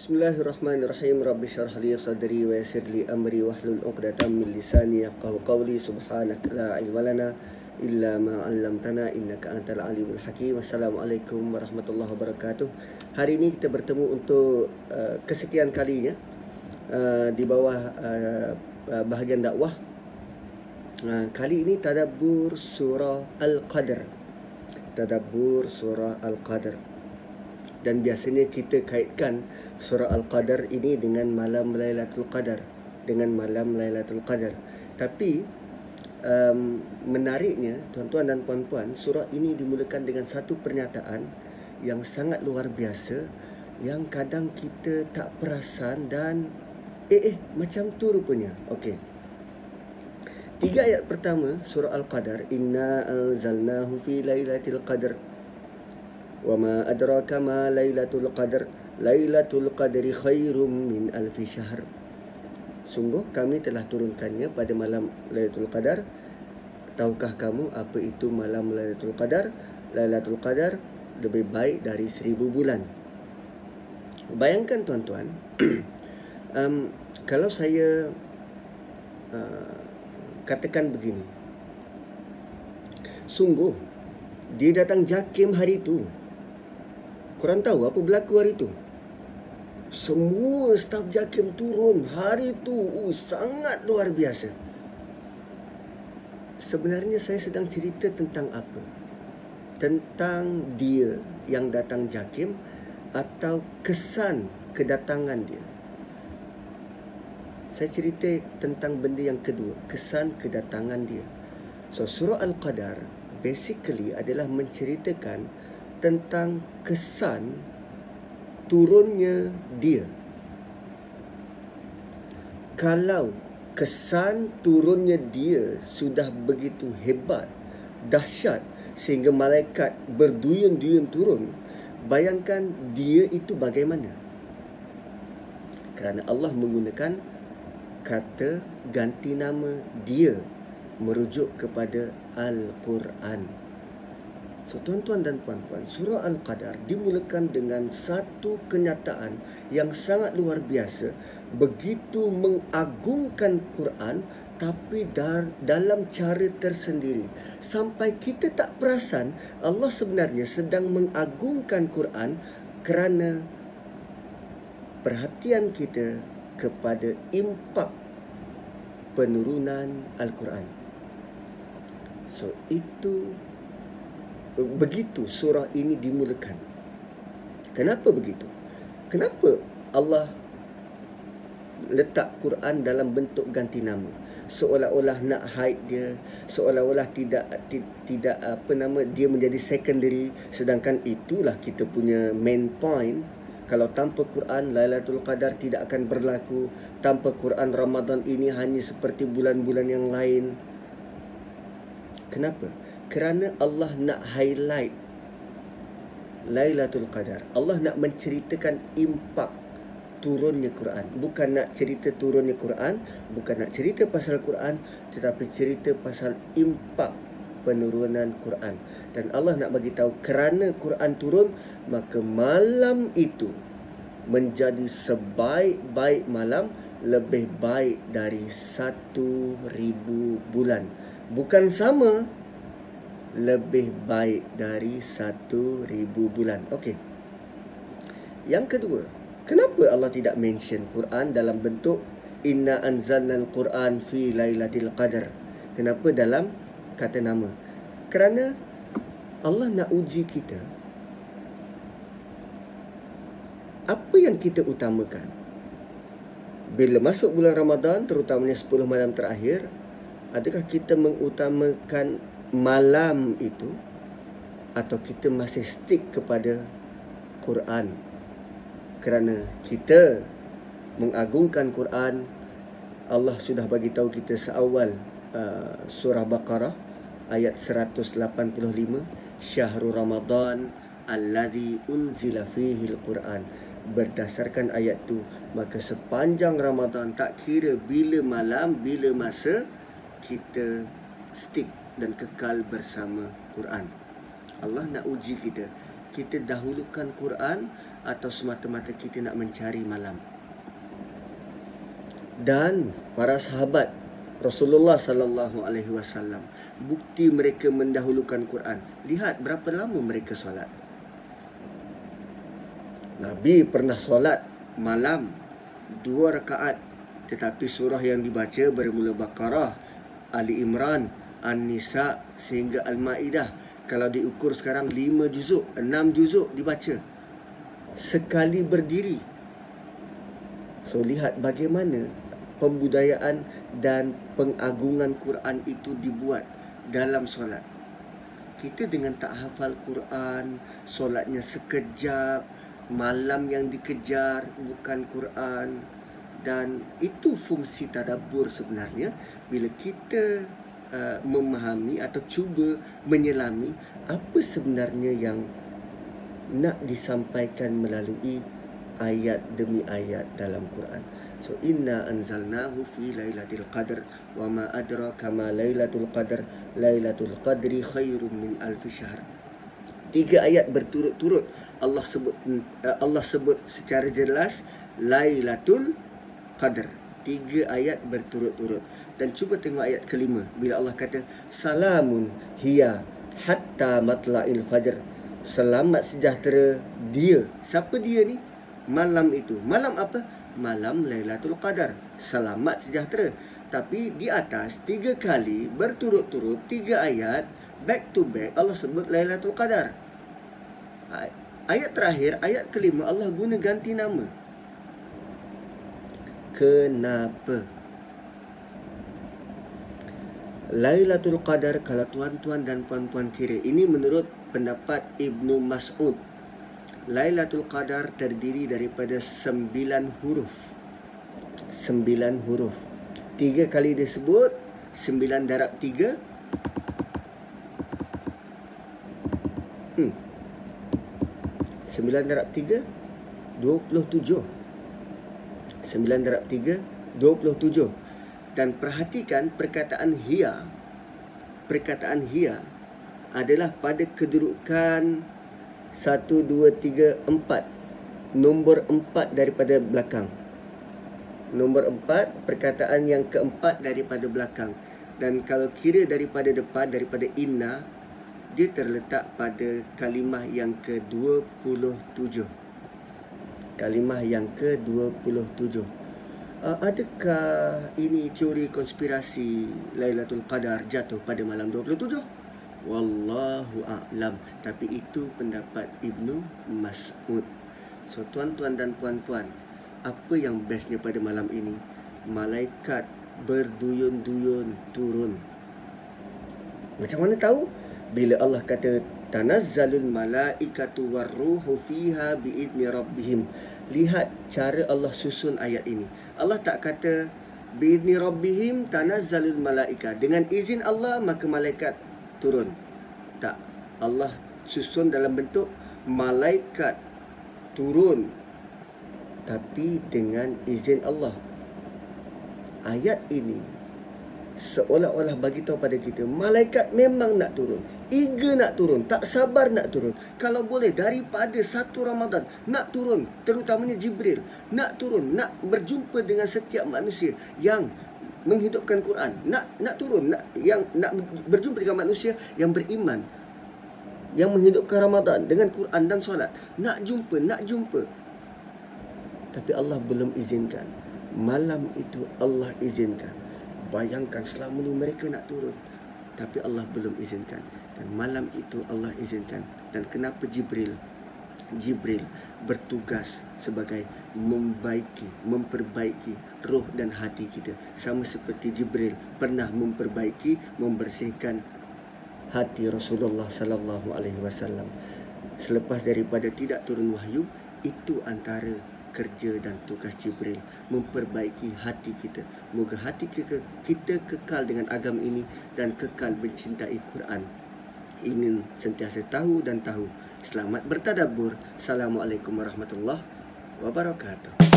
Bismillahirrahmanirrahim. Rabbi syrah li sadri wa yassir li amri wahlul 'uqdatam min lisani yafqahu qawli. Subhanaka la ilma lana illa ma 'allamtana innaka antal alimul hakim. Assalamualaikum warahmatullahi wabarakatuh. Hari ini kita bertemu untuk kesekian kalinya di bawah bahagian dakwah. Kali ini tadabbur surah Al-Qadr. Tadabbur surah Al-Qadr. Dan biasanya kita kaitkan surah Al-Qadr ini dengan malam Lailatul Qadar, dengan malam Lailatul Qadar. Tapi menariknya tuan-tuan dan puan-puan, surah ini dimulakan dengan satu pernyataan yang sangat luar biasa, yang kadang kita tak perasan dan macam tu rupanya. Okey. 3 ayat pertama surah Al-Qadar, inna anzalnahu fi lailatul qadr wa ma adraka ma lailatul qadr lailatul qadri khairum min alfi syahr. Sungguh kami telah turunkannya pada malam Lailatul Qadar. Tahukah kamu apa itu malam Lailatul Qadar? Lailatul Qadar lebih baik dari 1000 bulan. Bayangkan tuan-tuan, kalau saya katakan begini, sungguh dia datang JAKIM hari itu. Korang tahu apa berlaku hari itu? Semua staf JAKIM turun hari itu. Sangat luar biasa. Sebenarnya saya sedang cerita tentang apa? Tentang dia yang datang JAKIM atau kesan kedatangan dia? Saya cerita tentang benda yang kedua, kesan kedatangan dia. So, surah Al-Qadar basically adalah menceritakan tentang kesan turunnya dia. Kalau kesan turunnya dia sudah begitu hebat, dahsyat, sehingga malaikat berduyun-duyun turun, bayangkan dia itu bagaimana? Kerana Allah menggunakan kata ganti nama dia merujuk kepada Al-Quran. So, tuan-tuan dan puan-puan, surah Al-Qadar dimulakan dengan satu kenyataan yang sangat luar biasa, begitu mengagungkan Quran, tapi dalam cara tersendiri, sampai kita tak perasan Allah sebenarnya sedang mengagungkan Quran kerana perhatian kita kepada impak penurunan Al-Quran. So, begitu surah ini dimulakan. Kenapa begitu? Kenapa Allah letak Quran dalam bentuk ganti nama? Seolah-olah nak hide dia, seolah-olah tidak dia menjadi secondary, sedangkan itulah kita punya main point. Kalau tanpa Quran, Lailatul Qadar tidak akan berlaku. Tanpa Quran, Ramadan ini hanya seperti bulan-bulan yang lain. Kenapa? Kerana Allah nak highlight Lailatul Qadar. Allah nak menceritakan impak turunnya Quran. Bukan nak cerita turunnya Quran, bukan nak cerita pasal Quran, tetapi cerita pasal impak penurunan Quran. Dan Allah nak bagi tahu kerana Quran turun, maka malam itu menjadi sebaik-baik malam, lebih baik dari 1000 bulan. Bukan sama, lebih baik dari 1000 bulan. Okey. Yang kedua, kenapa Allah tidak mention Quran dalam bentuk inna anzalnal Quran fi lailatul qadar? Kenapa dalam kata nama? Kerana Allah nak uji kita. Apa yang kita utamakan? Bila masuk bulan Ramadan, terutamanya 10 malam terakhir, adakah kita mengutamakan malam itu, atau kita masih stick kepada Quran? Kerana kita mengagungkan Quran, Allah sudah bagi tahu kita seawal surah Baqarah ayat 185, Syahrul Ramadan alladzi unzila fihi al-Quran. Berdasarkan ayat tu, maka sepanjang Ramadan, tak kira bila malam, bila masa, kita stick dan kekal bersama Quran. Allah nak uji kita. Kita dahulukan Quran atau semata-mata kita nak mencari malam. Dan para sahabat Rasulullah sallallahu alaihi wasallam, bukti mereka mendahulukan Quran. Lihat berapa lama mereka solat. Nabi pernah solat malam 2 rakaat, tetapi surah yang dibaca bermula Baqarah, Ali Imran, An-Nisa sehingga Al-Maidah. Kalau diukur sekarang 5 juzuk, 6 juzuk dibaca sekali berdiri. So lihat bagaimana pembudayaan dan pengagungan Quran itu dibuat dalam solat. Kita dengan tak hafal Quran, solatnya sekejap, malam yang dikejar bukan Quran. Dan itu fungsi tadabbur sebenarnya. Bila kita memahami atau cuba menyelami apa sebenarnya yang nak disampaikan melalui ayat demi ayat dalam Quran. So inna anzalnahu fi lailatul qadr wa ma adraka ma lailatul qadr, lailatul qadri khairum min alfi syahr. 3 ayat berturut-turut Allah sebut secara jelas lailatul qadr. 3 ayat berturut-turut. Dan cuba tengok ayat kelima bila Allah kata salamun hiya hatta matla'il fajr. Selamat sejahtera dia. Siapa dia ni? Malam itu. Malam apa? Malam Lailatul Qadar. Selamat sejahtera. Tapi di atas 3 kali berturut-turut 3 ayat back to back Allah sebut Lailatul Qadar. Ayat terakhir, ayat kelima, Allah guna ganti nama. Kenapa? Lailatul Qadar, kalau tuan-tuan dan puan-puan kira, ini menurut pendapat Ibnu Mas'ud, Lailatul Qadar terdiri daripada 9 huruf. 9 huruf. 3 kali disebut, 9 darab 3. 9 darab 3, 27. 9 darab 3, 27. Dan perhatikan perkataan hiya. Perkataan hiya adalah pada kedudukan 1, 2, 3, 4. Nombor 4 daripada belakang. Nombor 4, perkataan yang keempat daripada belakang. Dan kalau kira daripada depan, daripada inna, dia terletak pada kalimah yang ke-27. Kalimah yang ke-27. Adakah ini teori konspirasi Lailatul Qadar jatuh pada malam 27? Wallahu a'lam. Tapi itu pendapat Ibnu Mas'ud. So tuan-tuan dan puan-puan, apa yang bestnya pada malam ini? Malaikat berduyun-duyun turun. Macam mana tahu? Bila Allah kata tanazzalul malaikatu warruhu fiha biidni rabbihim. Lihat cara Allah susun ayat ini. Allah tak kata biidni rabbihim tanazzalul malaika. Dengan izin Allah maka malaikat turun. Tak. Allah susun dalam bentuk malaikat turun, tapi dengan izin Allah. Ayat ini seolah-olah bagi tahu pada kita, malaikat memang nak turun, eager nak turun, tak sabar nak turun. Kalau boleh daripada 1 Ramadan nak turun, terutamanya Jibril, nak turun, nak berjumpa dengan setiap manusia yang menghidupkan Quran, nak turun, nak berjumpa dengan manusia yang beriman, yang menghidupkan Ramadan dengan Quran dan solat. Nak jumpa. Tapi Allah belum izinkan. Malam itu Allah izinkan. Bayangkan selama ni mereka nak turun, tapi Allah belum izinkan. Dan malam itu Allah izinkan. Dan kenapa Jibril bertugas sebagai memperbaiki roh dan hati kita. Sama seperti Jibril pernah membersihkan hati Rasulullah sallallahu alaihi wasallam. Selepas daripada tidak turun wahyu, itu antara kerja dan tugas Jibril, memperbaiki hati kita. Moga hati kita kekal dengan agama ini dan kekal mencintai Quran. Ingin sentiasa tahu dan tahu. Selamat bertadabbur. Assalamualaikum warahmatullahi wabarakatuh.